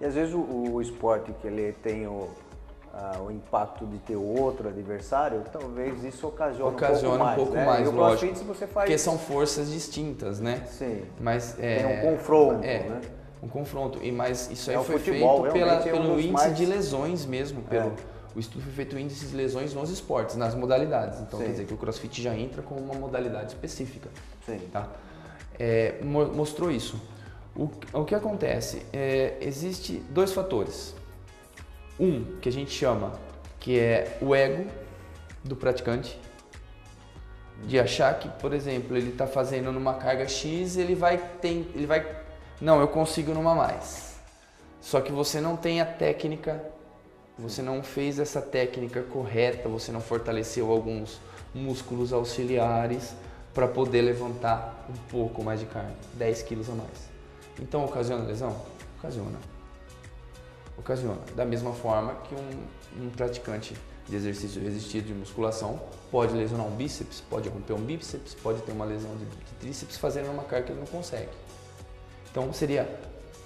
E às vezes o esporte que ele tem o impacto de ter outro adversário, talvez isso ocasione um pouco mais, né? E o CrossFit, se você faz... Porque são forças distintas, né? Sim. Mas tem um confronto, né? Um confronto. Mas isso aí foi futebol, feito pelo índice mais... de lesões mesmo. O estudo foi feito o índice de lesões nos esportes, nas modalidades. Então quer dizer que o CrossFit já entra com uma modalidade específica. Sim. Tá? Mostrou isso. O que acontece? Existe dois fatores. Um, que a gente chama, que é o ego do praticante, de achar que, por exemplo, ele está fazendo numa carga X, não, eu consigo numa mais. Só que você não tem a técnica, você não fez essa técnica correta, você não fortaleceu alguns músculos auxiliares para poder levantar um pouco mais de carga, 10 quilos a mais. Então ocasiona lesão? Ocasiona. Da mesma forma que um praticante de exercício resistido de musculação pode lesionar um bíceps, pode romper um bíceps, pode ter uma lesão de tríceps fazendo uma carga que ele não consegue. Então seria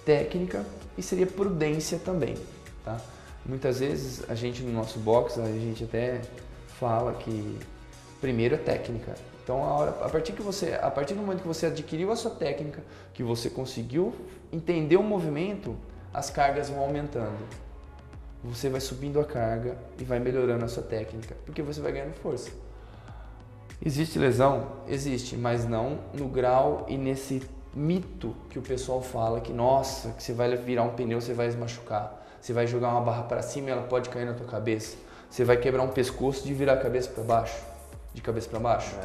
técnica e seria prudência também, tá? Muitas vezes a gente no nosso box, a gente até fala que primeiro é técnica. Então a partir do momento que você adquiriu a sua técnica, que você conseguiu entender o movimento, as cargas vão aumentando. Você vai subindo a carga e vai melhorando a sua técnica, porque você vai ganhando força. Existe lesão? Existe, mas não no grau e nesse mito que o pessoal fala que, nossa, que você vai virar um pneu, você vai se machucar. Você vai jogar uma barra para cima e ela pode cair na tua cabeça. Você vai quebrar um pescoço de virar a cabeça para baixo, de cabeça para baixo.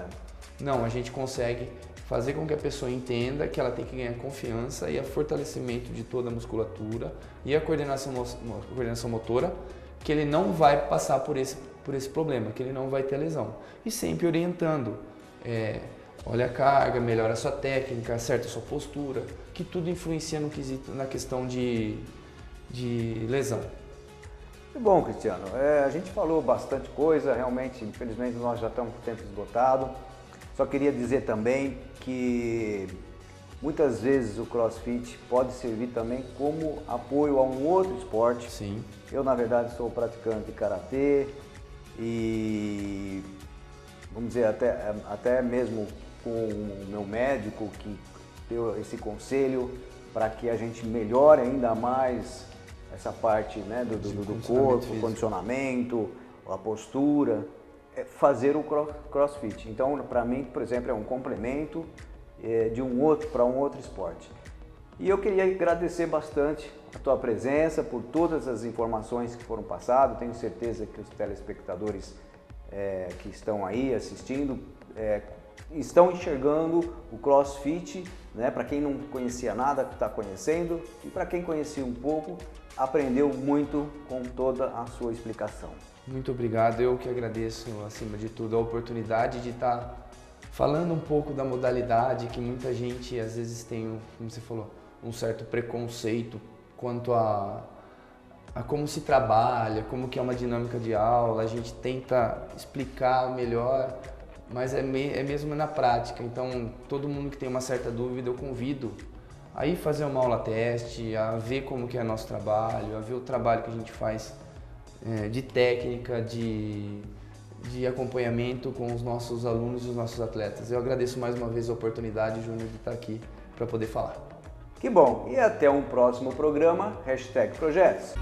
Não, a gente consegue fazer com que a pessoa entenda que ela tem que ganhar confiança e o fortalecimento de toda a musculatura e a coordenação motora, que ele não vai passar por esse problema, que ele não vai ter lesão. E sempre orientando, olha a carga, melhora a sua técnica, acerta a sua postura, que tudo influencia na questão de lesão. Muito bom, Cristiano. A gente falou bastante coisa, realmente, infelizmente nós já estamos com o tempo esgotado. Só queria dizer também que muitas vezes o CrossFit pode servir também como apoio a um outro esporte. Sim. Eu, na verdade, sou praticante de Karatê e, vamos dizer, até mesmo com o meu médico que deu esse conselho para que a gente melhore ainda mais essa parte, né, do corpo, o condicionamento, a postura. Fazer o CrossFit. Então, para mim, por exemplo, é um complemento para um outro esporte. E eu queria agradecer bastante a tua presença, por todas as informações que foram passadas. Tenho certeza que os telespectadores que estão aí assistindo estão enxergando o CrossFit, né? Para quem não conhecia nada, está conhecendo, e para quem conhecia um pouco, aprendeu muito com toda a sua explicação. Muito obrigado, eu que agradeço, acima de tudo, a oportunidade de estar falando um pouco da modalidade, que muita gente às vezes tem, como você falou, um certo preconceito quanto a como se trabalha, como que é uma dinâmica de aula. A gente tenta explicar melhor, mas é mesmo na prática. Então, todo mundo que tem uma certa dúvida, eu convido a ir fazer uma aula teste, a ver como que é nosso trabalho, a ver o trabalho que a gente faz de técnica, de acompanhamento com os nossos alunos e os nossos atletas. Eu agradeço mais uma vez a oportunidade, Júnior, de estar aqui para poder falar. Que bom! E até um próximo programa, #Projetos.